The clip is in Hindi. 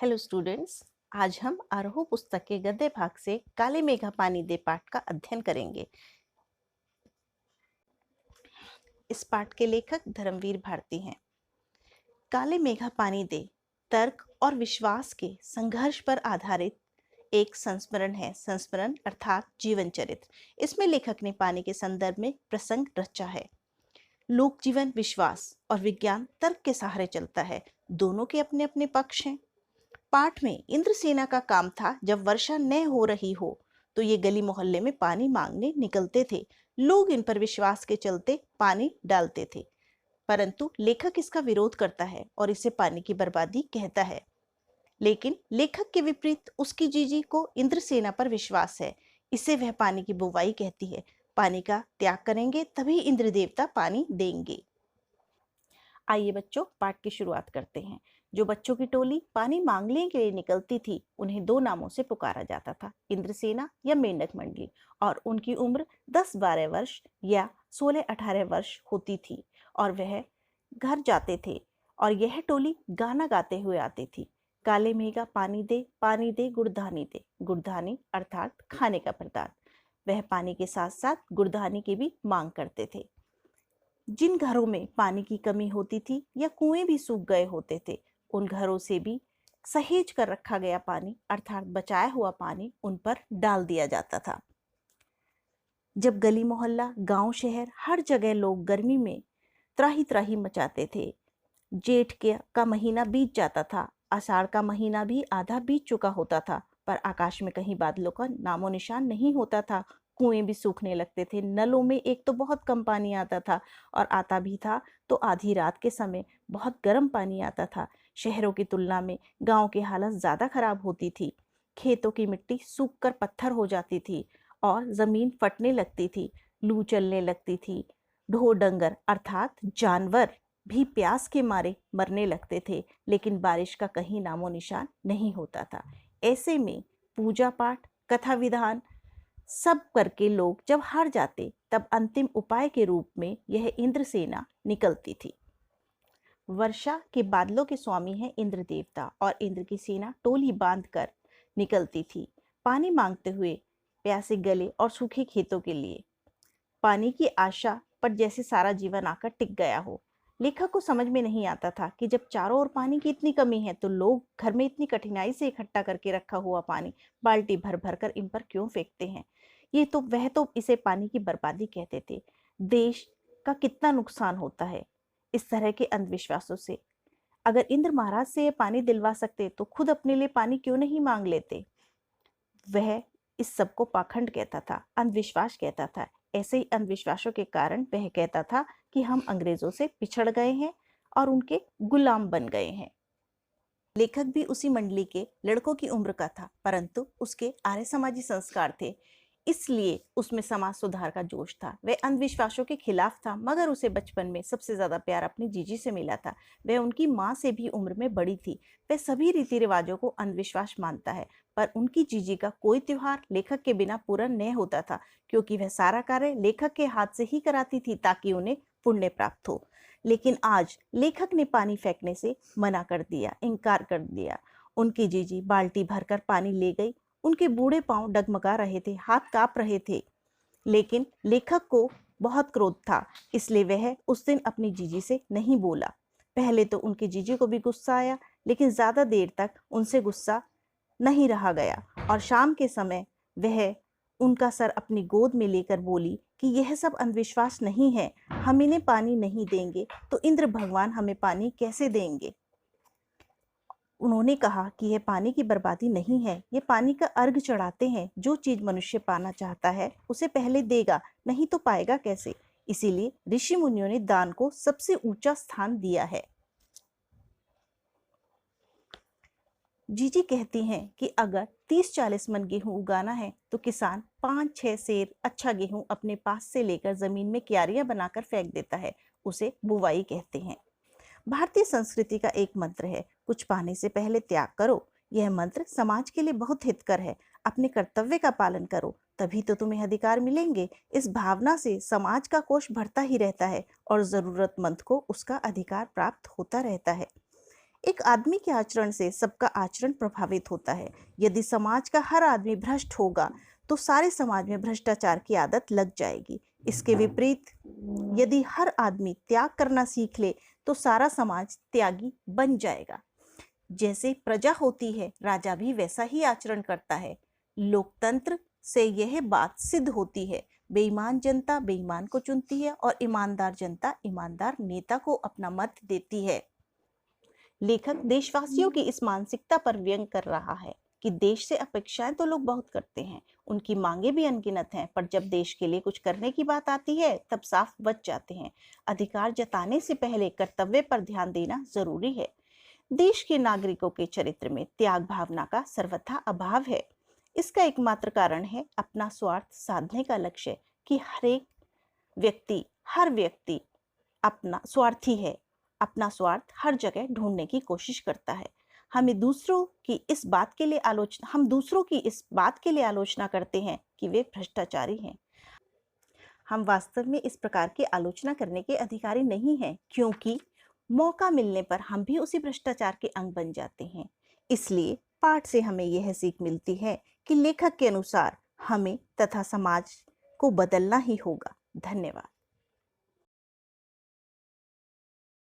Hello students. आज हम आरोह पुस्तक के गद्य भाग से काले मेघा पानी दे पाठ का अध्ययन करेंगे। इस पाठ के लेखक धर्मवीर भारती हैं। काले मेघा पानी दे तर्क और विश्वास के संघर्ष पर आधारित एक संस्मरण है। संस्मरण अर्थात जीवन चरित्र। इसमें लेखक ने पानी के संदर्भ में प्रसंग रचा है। लोक जीवन विश्वास और विज्ञान तर्क के सहारे चलता है। दोनों के अपने अपने पक्ष हैं। पाठ में इंद्रसेना का काम था, जब वर्षा न हो रही हो तो ये गली मोहल्ले में पानी मांगने निकलते थे। लोग इन पर विश्वास के चलते पानी डालते थे, परंतु लेखक इसका विरोध करता है और इसे पानी की बर्बादी कहता है। लेकिन लेखक के विपरीत उसकी जीजी को इंद्रसेना पर विश्वास है। इसे वह पानी की बुवाई कहती है। पानी का त्याग करेंगे तभी इंद्र देवता पानी देंगे। आइए बच्चों, पाठ की शुरुआत करते हैं। जो बच्चों की टोली पानी मांगने के लिए निकलती थी, उन्हें दो नामों से पुकारा जाता था, इंद्रसेना या मेंढक मंडली, और उनकी उम्र 10-12 वर्ष या 16-18 वर्ष होती थी और वह घर जाते थे। और यह टोली गाना गाते हुए आती थी। काले मेघा पानी दे गुड़धानी दे। गुड़धानी अर्थात खाने का पदार्थ। वह पानी के साथ साथ गुड़धानी की भी मांग करते थे। जिन घरों में पानी की कमी होती थी या कुएं भी सूख गए होते थे, उन घरों से भी सहेज कर रखा गया पानी अर्थात बचाया हुआ पानी उन पर डाल दिया जाता था। जब गली मोहल्ला गांव शहर हर जगह लोग गर्मी में त्राही त्राही मचाते थे, जेठ का महीना बीत जाता था, आषाढ़ का महीना भी आधा बीत चुका होता था, पर आकाश में कहीं बादलों का नामो निशान नहीं होता था। कुएं भी सूखने लगते थे। नलों में एक तो बहुत कम पानी आता था, और आता भी था तो आधी रात के समय बहुत गर्म पानी आता था। शहरों की तुलना में गांव की हालत ज़्यादा खराब होती थी। खेतों की मिट्टी सूख कर पत्थर हो जाती थी और ज़मीन फटने लगती थी। लू चलने लगती थी। ढोर डंगर अर्थात जानवर भी प्यास के मारे मरने लगते थे, लेकिन बारिश का कहीं नामो निशान नहीं होता था। ऐसे में पूजा पाठ कथा विधान सब करके लोग जब हार जाते, तब अंतिम उपाय के रूप में यह इंद्रसेना निकलती थी। वर्षा के बादलों के स्वामी हैं इंद्र देवता, और इंद्र की सेना टोली बांधकर निकलती थी पानी मांगते हुए, प्यासे गले और सूखे खेतों के लिए। पानी की आशा पर जैसे सारा जीवन आकर टिक गया हो। लेखक को समझ में नहीं आता था कि जब चारों ओर पानी की इतनी कमी है, तो लोग घर में इतनी कठिनाई से इकट्ठा करके रखा हुआ पानी बाल्टी भर भर कर इन पर क्यों फेंकते हैं। वह तो इसे पानी की बर्बादी कहते थे। देश का कितना नुकसान होता है इस तरह के अंधविश्वासों से। अगर इंद्र महाराज से ये पानी दिलवा सकते, तो खुद अपने लिए पानी क्यों नहीं मांग लेते। वह इस सब को पाखंड कहता था, अंधविश्वास कहता था। ऐसे ही अंधविश्वासों के कारण वह कहता था कि हम अंग्रेजों से पिछड़ गए हैं और उनके गुलाम बन गए हैं। लेखक भी उसी मंडली के लड़कों की उम्र का था, परंतु उसके आर्य समाजी संस्कार थे, इसलिए उसमें समाज सुधार का जोश था। वह अंधविश्वासों के खिलाफ था, मगर उसे बचपन में सबसे ज्यादा प्यार अपनी जीजी से मिला था। वह उनकी माँ से भी उम्र में बड़ी थी। वह सभी रीति रिवाजों को अंधविश्वास मानता है, पर उनकी जीजी का कोई त्योहार लेखक के बिना पूरा न होता था, क्योंकि वह सारा कार्य लेखक के हाथ से ही कराती थी ताकि उन्हें पुण्य प्राप्त हो। लेकिन आज लेखक ने पानी फेंकने से मना कर दिया, इनकार कर दिया। उनकी जीजी बाल्टी भरकर पानी ले गई। उनके बूढ़े पांव डगमगा रहे थे, हाथ कांप रहे थे, लेकिन लेखक को बहुत क्रोध था, इसलिए वह उस दिन अपनी जीजी से नहीं बोला। पहले तो उनकी जीजी को भी गुस्सा आया, लेकिन ज्यादा देर तक उनसे गुस्सा नहीं रहा गया, और शाम के समय वह उनका सर अपनी गोद में लेकर बोली कि यह सब अंधविश्वास नहीं है। हम इन्हें पानी नहीं देंगे तो इंद्र भगवान हमें पानी कैसे देंगे। उन्होंने कहा कि यह पानी की बर्बादी नहीं है, ये पानी का अर्घ चढ़ाते हैं। जो चीज मनुष्य पाना चाहता है उसे पहले देगा, नहीं तो पाएगा कैसे। इसीलिए ऋषि मुनियों ने दान को सबसे ऊंचा स्थान दिया है। जीजी कहती हैं कि अगर 30-40 मन गेहूं उगाना है, तो किसान 5-6 सेर अच्छा गेहूं अपने पास से लेकर जमीन में क्यारियां बनाकर फेंक देता है। उसे बुवाई कहते हैं। भारतीय संस्कृति का एक मंत्र है, कुछ पाने से पहले त्याग करो। यह मंत्र समाज के लिए बहुत हितकर है। अपने कर्तव्य का पालन करो, तभी तो तुम्हें अधिकार मिलेंगे। इस भावना से समाज का कोष भरता ही रहता है और जरूरतमंद को उसका अधिकार प्राप्त होता रहता है। एक आदमी के आचरण से सबका आचरण प्रभावित होता है। यदि समाज का हर आदमी भ्रष्ट होगा तो सारे समाज में भ्रष्टाचार की आदत लग जाएगी। इसके विपरीत यदि हर आदमी त्याग करना सीख ले तो सारा समाज त्यागी बन जाएगा। जैसे प्रजा होती है, राजा भी वैसा ही आचरण करता है। लोकतंत्र से यह बात सिद्ध होती है। बेईमान जनता बेईमान को चुनती है और ईमानदार जनता ईमानदार नेता को अपना मत देती है। लेखक देशवासियों की इस मानसिकता पर व्यंग कर रहा है कि देश से अपेक्षाएं तो लोग बहुत करते हैं, उनकी मांगे भी अनगिनत हैं, पर जब देश के लिए कुछ करने की बात आती है तब साफ बच जाते हैं। अधिकार जताने से पहले कर्तव्य पर ध्यान देना जरूरी है। देश के नागरिकों के चरित्र में त्याग भावना का सर्वथा अभाव है। इसका एकमात्र कारण है अपना स्वार्थ साधने का लक्ष्य कि हर व्यक्ति अपना स्वार्थी है, अपना स्वार्थ हर जगह ढूंढने की कोशिश करता है। हम दूसरों की इस बात के लिए आलोचना करते हैं कि वे भ्रष्टाचारी हैं। हम वास्तव में इस प्रकार की आलोचना करने के अधिकारी नहीं हैं, क्योंकि मौका मिलने पर हम भी उसी भ्रष्टाचार के अंग बन जाते हैं। इसलिए पाठ से हमें यह सीख मिलती है कि लेखक के अनुसार हमें तथा समाज को बदलना ही होगा। धन्यवाद।